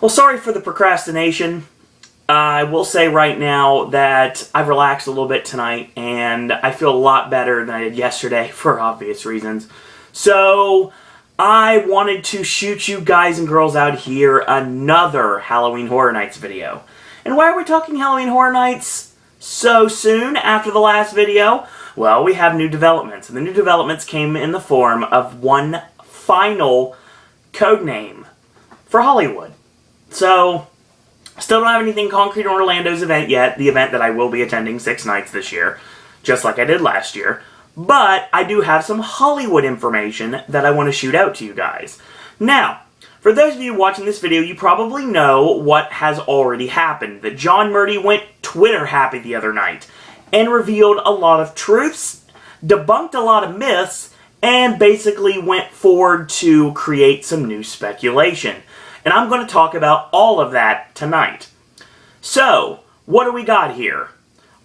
Well, sorry for the procrastination. I will say right now that I've relaxed a little bit tonight, and I feel a lot better than I did yesterday for obvious reasons. So, I wanted to shoot you guys and girls out here another Halloween Horror Nights video. And why are we talking Halloween Horror Nights so soon after the last video? Well, we have new developments, and the new developments came in the form of one final code name for Hollywood. So, still don't have anything concrete on Orlando's event yet, the event that I will be attending 6 nights this year, just like I did last year. But I do have some Hollywood information that I want to shoot out to you guys. Now, for those of you watching this video, you probably know what has already happened. That John Murdy went Twitter happy the other night and revealed a lot of truths, debunked a lot of myths, and basically went forward to create some new speculation. And I'm going to talk about all of that tonight. So, what do we got here?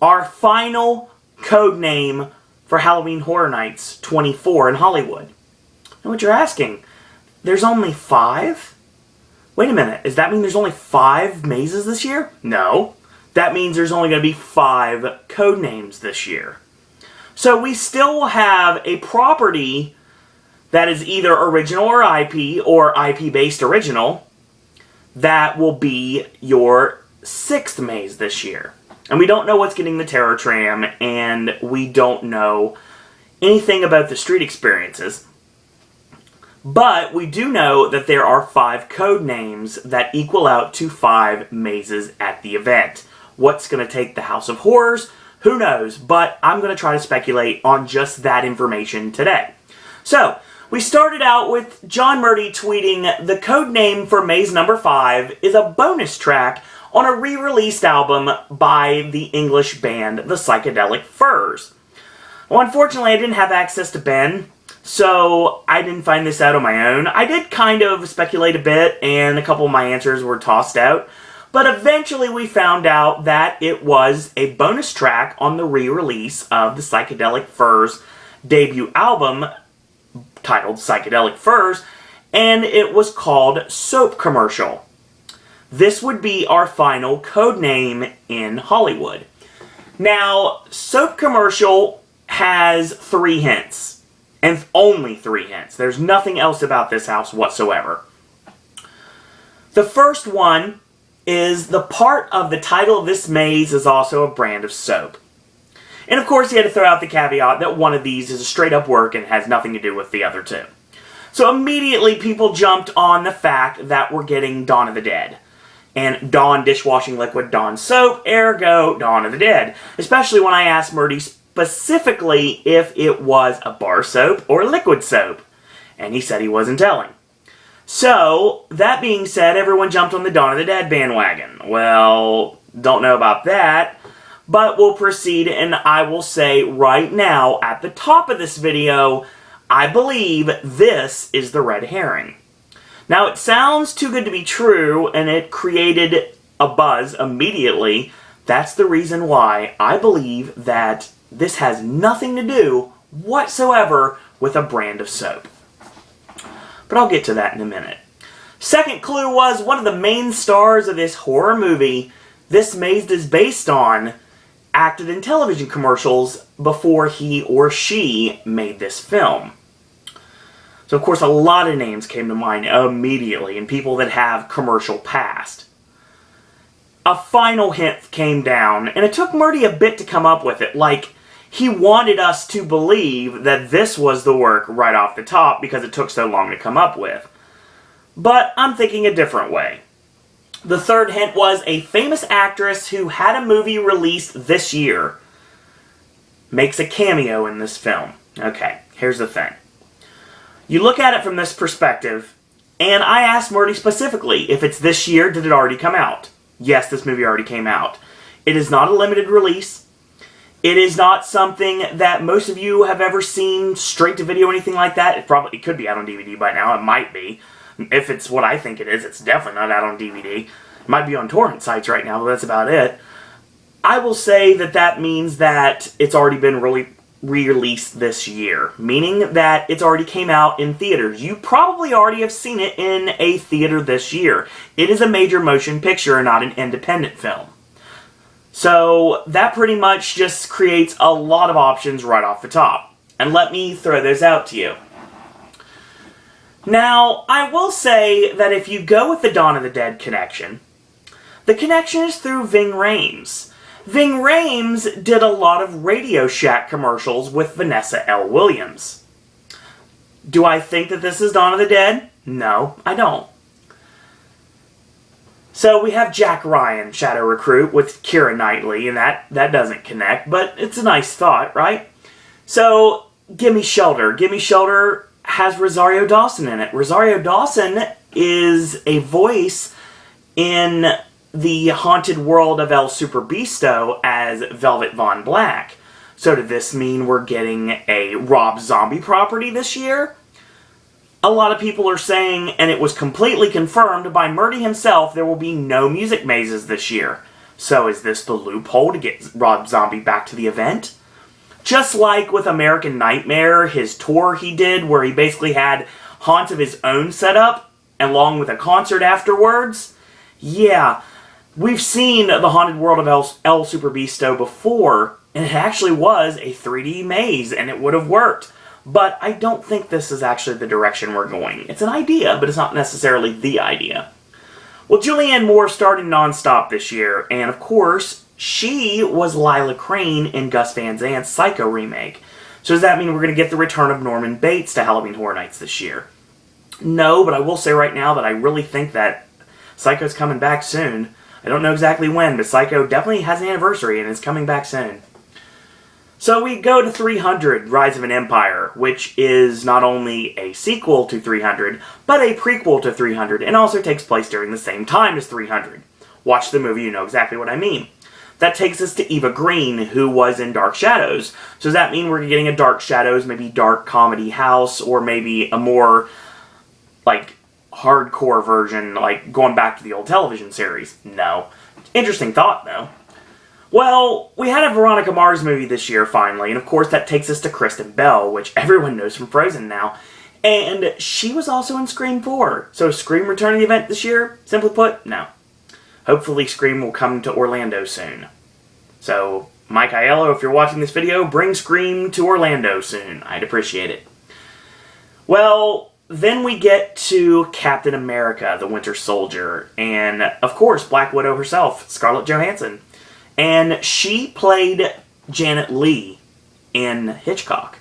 Our final code name for Halloween Horror Nights 24 in Hollywood. And what you're asking, there's only 5? Wait a minute, does that mean there's only 5 mazes this year? No. That means there's only going to be 5 code names this year. So we still will have a property that is either original or IP-based original, that will be your 6th maze this year. And we don't know what's getting the Terror Tram, and we don't know anything about the street experiences. But we do know that there are 5 code names that equal out to 5 mazes at the event. What's going to take the House of Horrors? Who knows? But I'm going to try to speculate on just that information today. So, we started out with John Murdy tweeting, the code name for maze number 5 is a bonus track on a re-released album by the English band The Psychedelic Furs. Well, unfortunately, I didn't have access to Ben, so I didn't find this out on my own. I did kind of speculate a bit, and a couple of my answers were tossed out, but eventually we found out that it was a bonus track on the re-release of The Psychedelic Furs' debut album, titled Psychedelic Furs, and it was called Soap Commercial. This would be our final code name in Hollywood. Now, Soap Commercial has 3 hints, and only 3 hints. There's nothing else about this house whatsoever. The first one is the part of the title of this maze is also a brand of soap. And of course, he had to throw out the caveat that one of these is a straight-up work and has nothing to do with the other 2. So immediately, people jumped on the fact that we're getting Dawn of the Dead. And Dawn dishwashing liquid, Dawn soap, ergo, Dawn of the Dead. Especially when I asked Murdy specifically if it was a bar soap or liquid soap. And he said he wasn't telling. So, that being said, everyone jumped on the Dawn of the Dead bandwagon. Well, don't know about that. But we'll proceed, and I will say right now, at the top of this video, I believe this is the red herring. Now, it sounds too good to be true, and it created a buzz immediately. That's the reason why I believe that this has nothing to do whatsoever with a brand of soap. But I'll get to that in a minute. Second clue was one of the main stars of this horror movie this maze is based on acted in television commercials before he or she made this film. So, of course, a lot of names came to mind immediately, and people that have commercial past. A final hint came down, and it took Murdy a bit to come up with it. Like, he wanted us to believe that this was the work right off the top because it took so long to come up with. But I'm thinking a different way. The third hint was a famous actress who had a movie released this year makes a cameo in this film. Okay, here's the thing. You look at it from this perspective, and I asked Murdy specifically, if it's this year, did it already come out? Yes, this movie already came out. It is not a limited release. It is not something that most of you have ever seen straight to video or anything like that. It could be out on DVD by now. It might be. If it's what I think it is, it's definitely not out on DVD. It might be on torrent sites right now, but that's about it. I will say that that means that it's already been re-released this year, meaning that it's already came out in theaters. You probably already have seen it in a theater this year. It is a major motion picture and not an independent film. So that pretty much just creates a lot of options right off the top. And let me throw those out to you. Now, I will say that if you go with the Dawn of the Dead connection, the connection is through Ving Rhames. Ving Rhames did a lot of Radio Shack commercials with Vanessa L. Williams. Do I think that this is Dawn of the Dead? No, I don't. So we have Jack Ryan, Shadow Recruit, with Keira Knightley, and that doesn't connect, but it's a nice thought, right? So, Gimme Shelter. Gimme Shelter has Rosario Dawson in it. Rosario Dawson is a voice in the Haunted World of El Superbeasto as Velvet Von Black. So does this mean we're getting a Rob Zombie property this year? A lot of people are saying, and it was completely confirmed by Murdy himself, there will be no music mazes this year. So is this the loophole to get Rob Zombie back to the event? Just like with American Nightmare, his tour he did, where he basically had haunts of his own set up, along with a concert afterwards. Yeah, we've seen the Haunted World of El Superbeasto before, and it actually was a 3D maze, and it would have worked. But I don't think this is actually the direction we're going. It's an idea, but it's not necessarily the idea. Well, Julianne Moore started Non-Stop this year, and of course, she was Lila Crane in Gus Van Sant's Psycho remake. So does that mean we're going to get the return of Norman Bates to Halloween Horror Nights this year? No, but I will say right now that I really think that Psycho's coming back soon. I don't know exactly when, but Psycho definitely has an anniversary and is coming back soon. So we go to 300, Rise of an Empire, which is not only a sequel to 300, but a prequel to 300, and also takes place during the same time as 300. Watch the movie, you know exactly what I mean. That takes us to Eva Green, who was in Dark Shadows. So does that mean we're getting a Dark Shadows, maybe dark comedy house, or maybe a more, like, hardcore version, like going back to the old television series? No. Interesting thought, though. Well, we had a Veronica Mars movie this year, finally, and of course that takes us to Kristen Bell, which everyone knows from Frozen now. And she was also in Scream 4. So is Scream returning the event this year? Simply put, no. Hopefully Scream will come to Orlando soon. So, Mike Aiello, if you're watching this video, bring Scream to Orlando soon. I'd appreciate it. Well, then we get to Captain America, the Winter Soldier, and of course Black Widow herself, Scarlett Johansson. And she played Janet Leigh in Hitchcock.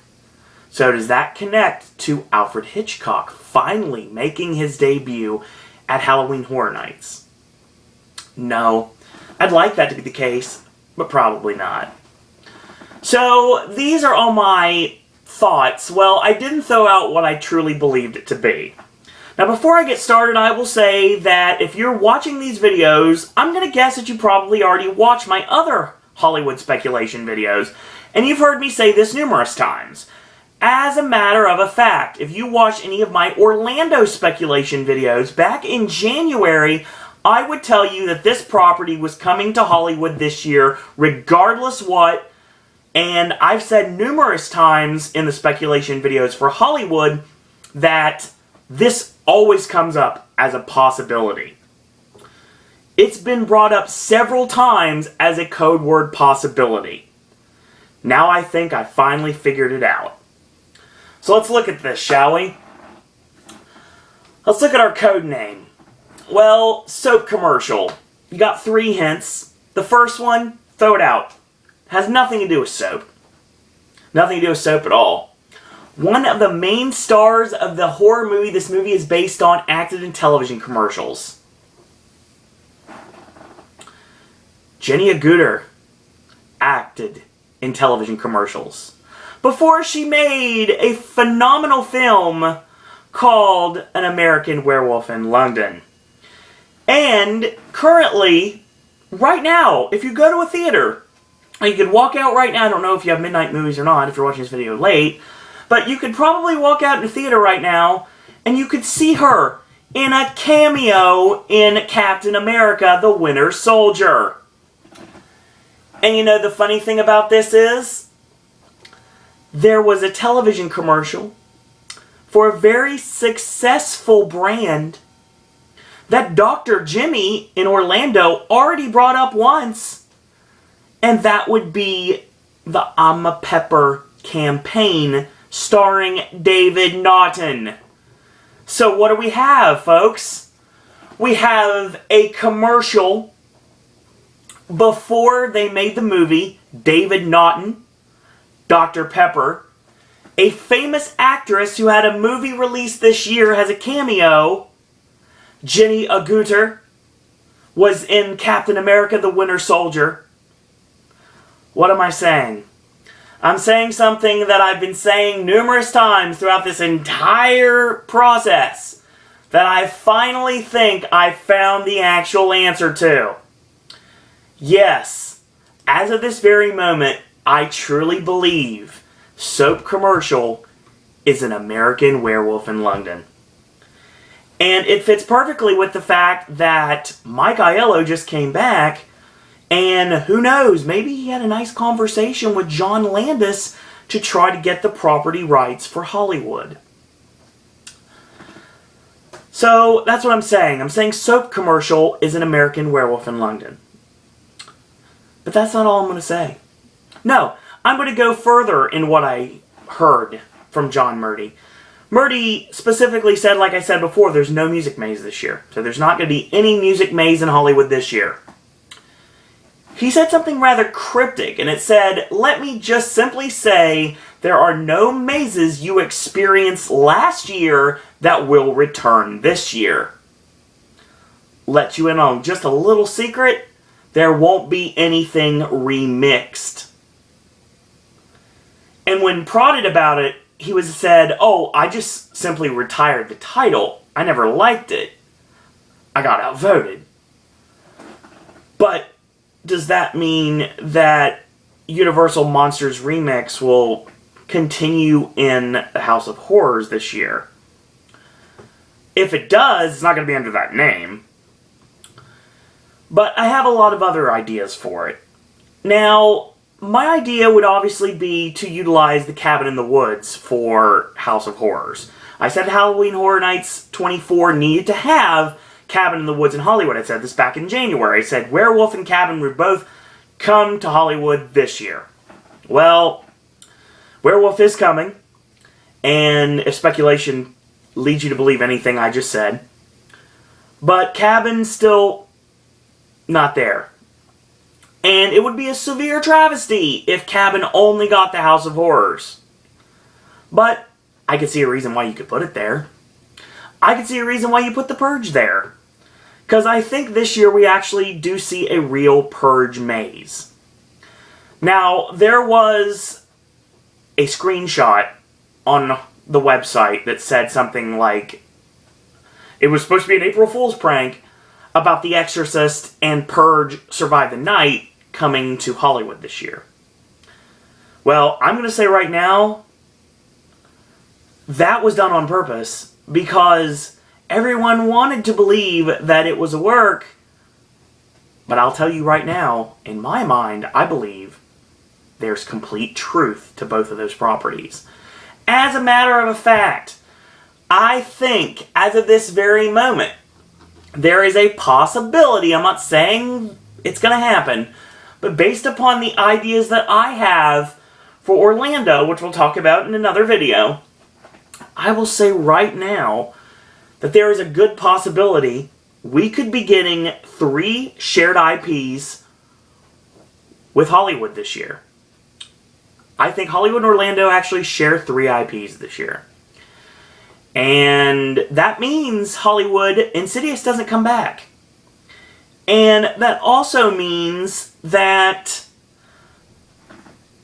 So does that connect to Alfred Hitchcock finally making his debut at Halloween Horror Nights? No. I'd like that to be the case, but probably not. So these are all my thoughts. Well, I didn't throw out what I truly believed it to be. Now, before I get started, I will say that if you're watching these videos, I'm going to guess that you probably already watched my other Hollywood speculation videos, and you've heard me say this numerous times. As a matter of a fact, if you watch any of my Orlando speculation videos back in January, I would tell you that this property was coming to Hollywood this year, regardless what, and I've said numerous times in the speculation videos for Hollywood that this always comes up as a possibility. It's been brought up several times as a code word possibility. Now I think I finally figured it out. So let's look at this, shall we? Let's look at our code name. Well, soap commercial. You got 3 hints. The first one, throw it out. Has nothing to do with soap. Nothing to do with soap at all. One of the main stars of the horror movie this movie is based on acted in television commercials. Jenny Agutter acted in television commercials before she made a phenomenal film called An American Werewolf in London. And currently, right now, if you go to a theater, you could walk out right now, I don't know if you have midnight movies or not, if you're watching this video late, but you could probably walk out in a theater right now, and you could see her in a cameo in Captain America, the Winter Soldier. And you know the funny thing about this is, there was a television commercial for a very successful brand that Dr. Jimmy in Orlando already brought up once, and that would be the I'm a Pepper campaign starring David Naughton. So what do we have, folks? We have a commercial before they made the movie, David Naughton, Dr. Pepper, a famous actress who had a movie released this year has a cameo. Jenny Agutter was in Captain America the Winter Soldier. What am I saying? I'm saying something that I've been saying numerous times throughout this entire process that I finally think I found the actual answer to. Yes, as of this very moment, I truly believe Soap Commercial is an American Werewolf in London. And it fits perfectly with the fact that Mike Aiello just came back, and who knows, maybe he had a nice conversation with John Landis to try to get the property rights for Hollywood. So, that's what I'm saying. I'm saying Soap Commercial is an American Werewolf in London. But that's not all I'm going to say. No, I'm going to go further in what I heard from John Murdy. Murdy specifically said, like I said before, there's no Music Maze this year. So there's not going to be any Music Maze in Hollywood this year. He said something rather cryptic, and it said, let me just simply say there are no mazes you experienced last year that will return this year. Let you in on just a little secret, there won't be anything remixed. And when prodded about it, he said, oh, I just simply retired the title. I never liked it. I got outvoted. But does that mean that Universal Monsters Remix will continue in the House of Horrors this year? If it does, it's not going to be under that name. But I have a lot of other ideas for it. Now, my idea would obviously be to utilize the Cabin in the Woods for House of Horrors. I said Halloween Horror Nights 24 needed to have Cabin in the Woods in Hollywood. I said this back in January. I said Werewolf and Cabin would both come to Hollywood this year. Well, Werewolf is coming, and if speculation leads you to believe anything I just said, but Cabin's still not there. And it would be a severe travesty if Cabin only got the House of Horrors. But I could see a reason why you could put it there. I could see a reason why you put the Purge there. Because I think this year we actually do see a real Purge maze. Now, there was a screenshot on the website that said something like, it was supposed to be an April Fool's prank about The Exorcist and Purge Survive the Night coming to Hollywood this year. Well, I'm going to say right now, that was done on purpose because everyone wanted to believe that it was a work. But I'll tell you right now, in my mind, I believe there's complete truth to both of those properties. As a matter of fact, I think, as of this very moment, there is a possibility, I'm not saying it's going to happen, but based upon the ideas that I have for Orlando, which we'll talk about in another video, I will say right now that there is a good possibility we could be getting 3 shared IPs with Hollywood this year. I think Hollywood and Orlando actually share 3 IPs this year. And that means Hollywood, Insidious doesn't come back. And that also means that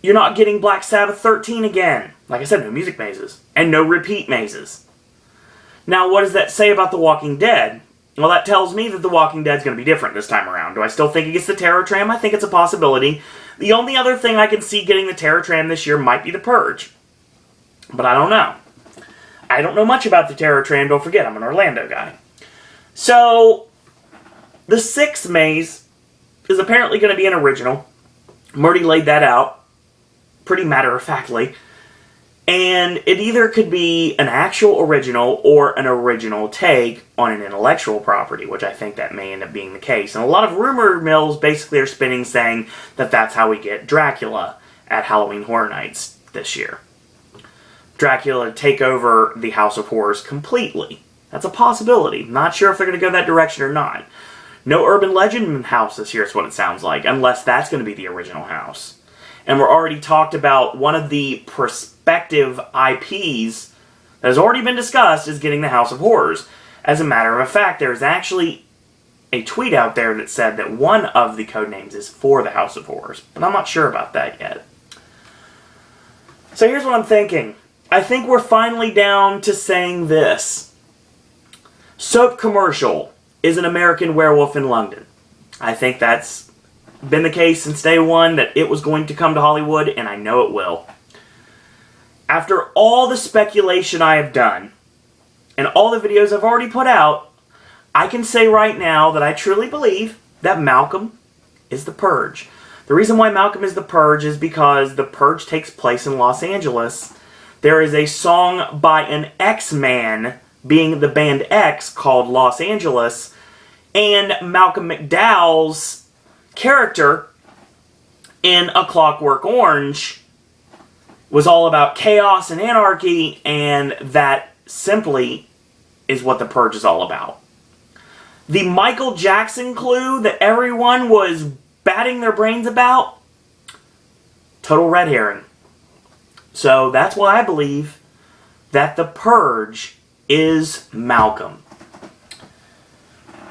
you're not getting Black Sabbath 13 again. Like I said, no music mazes. And no repeat mazes. Now, what does that say about The Walking Dead? Well, that tells me that The Walking Dead's going to be different this time around. Do I still think it gets the Terror Tram? I think it's a possibility. The only other thing I can see getting the Terror Tram this year might be The Purge. But I don't know. I don't know much about the Terror Tram, don't forget, I'm an Orlando guy. So, the 6th maze is apparently going to be an original. Murdy laid that out pretty matter-of-factly. And it either could be an actual original or an original take on an intellectual property, which I think that may end up being the case. And a lot of rumor mills basically are spinning saying that that's how we get Dracula at Halloween Horror Nights this year. Dracula to take over the House of Horrors completely. That's a possibility. Not sure if they're going to go that direction or not. No urban legend house this year is what it sounds like, unless that's going to be the original house. And we're already talked about one of the prospective IPs that has already been discussed is getting the House of Horrors. As a matter of fact, there's actually a tweet out there that said that one of the codenames is for the House of Horrors, but I'm not sure about that yet. So here's what I'm thinking. I think we're finally down to saying this. Soap commercial is an American Werewolf in London. I think that's been the case since day one, that it was going to come to Hollywood, and I know it will. After all the speculation I have done, and all the videos I've already put out, I can say right now that I truly believe that Malcolm is the Purge. The reason why Malcolm is the Purge is because the Purge takes place in Los Angeles. There is a song by an X-Man, being the band X, called Los Angeles, and Malcolm McDowell's character in A Clockwork Orange was all about chaos and anarchy, and that simply is what the Purge is all about. The Michael Jackson clue that everyone was batting their brains about, total red herring. So that's why I believe that the Purge is Malcolm.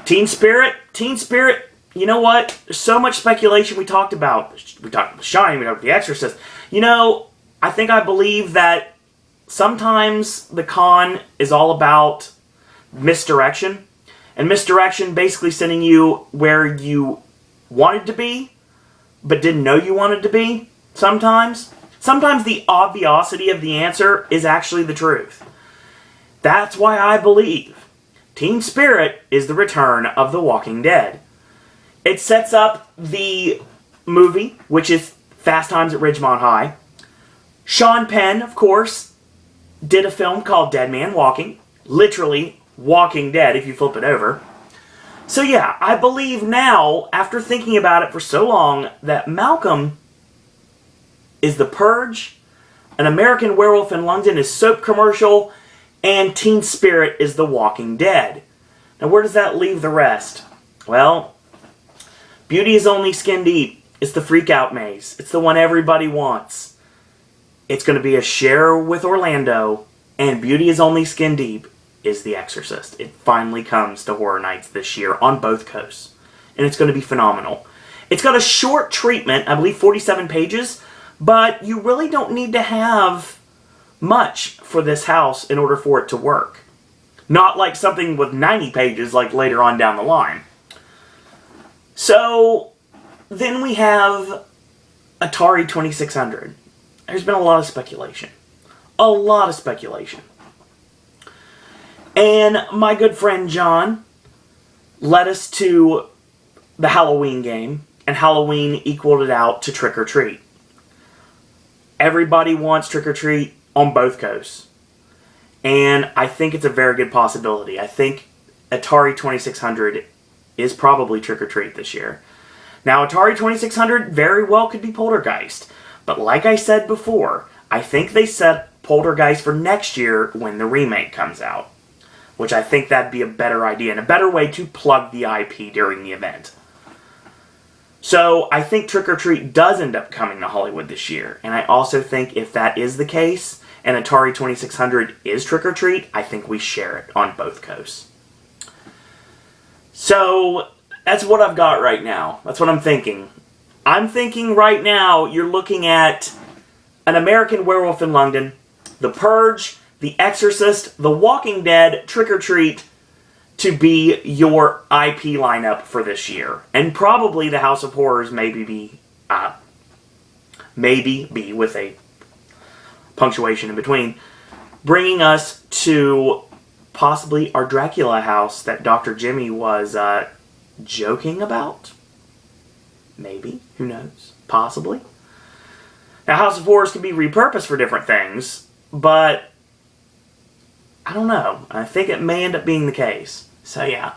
Teen Spirit, you know what? There's so much speculation we talked about. We talked about The Shining, we talked about The Exorcist. You know, I think I believe that sometimes the con is all about misdirection. And misdirection basically sending you where you wanted to be, but didn't know you wanted to be sometimes. Sometimes the obviosity of the answer is actually the truth. That's why I believe Teen Spirit is the return of The Walking Dead. It sets up the movie, which is Fast Times at Ridgemont High. Sean Penn, of course, did a film called Dead Man Walking. Literally, Walking Dead, if you flip it over. So yeah, I believe now, after thinking about it for so long, that Malcolm is the Purge, An American Werewolf in London is soap commercial, and Teen Spirit is The Walking Dead. Now where does that leave the rest? Well, Beauty is Only Skin Deep. It's the freak out maze. It's the one everybody wants. It's going to be a share with Orlando, and Beauty is Only Skin Deep is The Exorcist. It finally comes to Horror Nights this year on both coasts, and it's going to be phenomenal. It's got a short treatment, I believe 47 pages, but you really don't need to have much for this house in order for it to work. Not like something with 90 pages like later on down the line. So, then we have Atari 2600. There's been a lot of speculation. A lot of speculation. And my good friend John led us to the Halloween game, and Halloween equaled it out to Trick or Treat. Everybody wants Trick or Treat on both coasts. And I think it's a very good possibility. I think Atari 2600 is probably Trick or Treat this year. Now, Atari 2600 very well could be Poltergeist. But like I said before, I think they set Poltergeist for next year when the remake comes out. Which I think that'd be a better idea and a better way to plug the IP during the event. So, I think Trick or Treat does end up coming to Hollywood this year. And I also think if that is the case, and Atari 2600 is Trick or Treat, I think we share it on both coasts. So, that's what I've got right now. That's what I'm thinking. I'm thinking right now you're looking at An American Werewolf in London, The Purge, The Exorcist, The Walking Dead, Trick or Treat to be your IP lineup for this year. And probably the House of Horrors maybe be with a punctuation in between, bringing us to possibly our Dracula house that Dr. Jimmy was joking about. Maybe. Who knows? Possibly. Now, House of Horrors can be repurposed for different things. but I don't know. I think it may end up being the case. So yeah,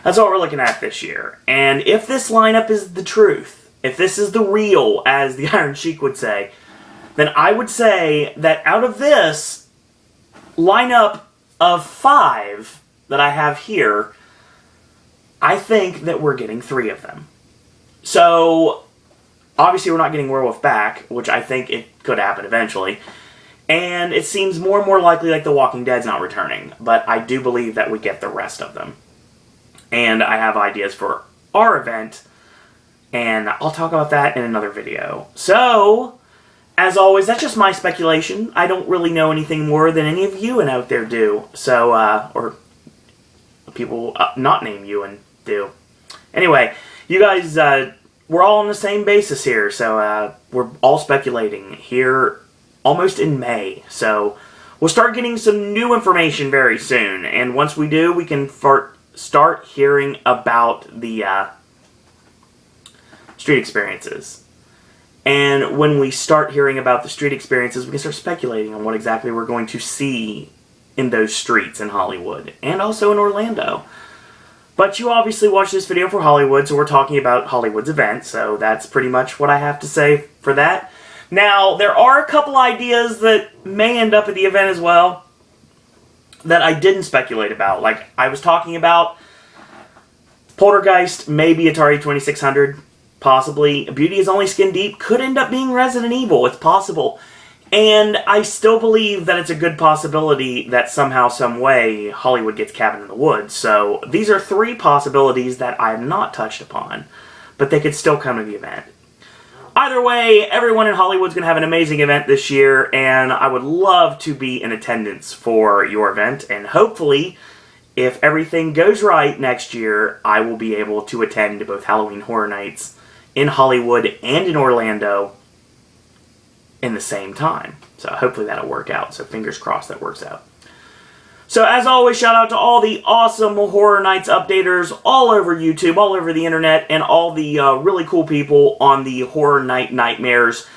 that's what we're looking at this year. And if this lineup is the truth, if this is the real, as the Iron Sheik would say, then I would say that out of this lineup of 5 that I have here, I think that we're getting 3 of them. So, obviously we're not getting Werewolf back, which I think it could happen eventually. And it seems more and more likely like The Walking Dead's not returning. But I do believe that we get the rest of them. And I have ideas for our event, and I'll talk about that in another video. So, as always, that's just my speculation. I don't really know anything more than any of you out there do. So, or people not named Ewan do. Anyway, you guys, we're all on the same basis here, so we're all speculating here almost in May. So we'll start getting some new information very soon, and once we do, we can start hearing about the street experiences. And when we start hearing about the street experiences, we can start speculating on what exactly we're going to see in those streets in Hollywood, and also in Orlando. But you obviously watched this video for Hollywood, so we're talking about Hollywood's event, so that's pretty much what I have to say for that. Now, there are a couple ideas that may end up at the event as well that I didn't speculate about. Like, I was talking about Poltergeist, maybe Atari 2600, possibly. Beauty is Only Skin Deep could end up being Resident Evil, it's possible. And I still believe that it's a good possibility that somehow, some way, Hollywood gets Cabin in the Woods. So these are 3 possibilities that I have not touched upon, but they could still come to the event. Either way, everyone in Hollywood's going to have an amazing event this year, and I would love to be in attendance for your event, and hopefully, if everything goes right next year, I will be able to attend both Halloween Horror Nights in Hollywood and in Orlando in the same time. So hopefully that'll work out. So fingers crossed that works out. So as always, shout out to all the awesome Horror Nights updaters all over YouTube, all over the internet, and all the really cool people on the Horror Night Nightmares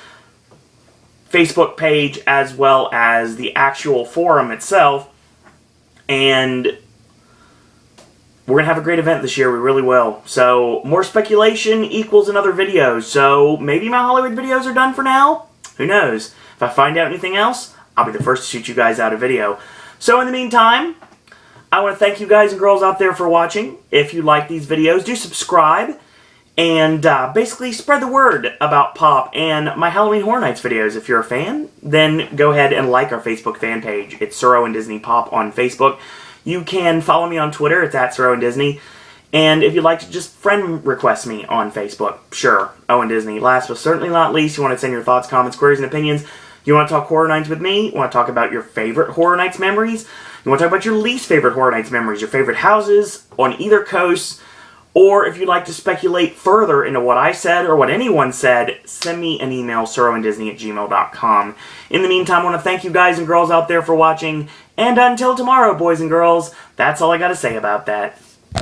Facebook page, as well as the actual forum itself. And we're going to have a great event this year. We really will. So more speculation equals another video. So maybe my Hollywood videos are done for now. Who knows? If I find out anything else, I'll be the first to shoot you guys out a video. So in the meantime, I want to thank you guys and girls out there for watching. If you like these videos, do subscribe. And basically spread the word about Pop and my Halloween Horror Nights videos. If you're a fan, then go ahead and like our Facebook fan page. It's Sir Owen Disney Pop on Facebook. You can follow me on Twitter. It's at Sir Owen Disney. And if you'd like to just friend request me on Facebook, sure, Owen Disney. Last but certainly not least, you want to send your thoughts, comments, queries, and opinions. You want to talk Horror Nights with me? You want to talk about your favorite Horror Nights memories? You want to talk about your least favorite Horror Nights memories? Your favorite houses on either coast? Or if you'd like to speculate further into what I said or what anyone said, send me an email, sirowendisney@gmail.com. In the meantime, I want to thank you guys and girls out there for watching. And until tomorrow, boys and girls, that's all I got to say about that.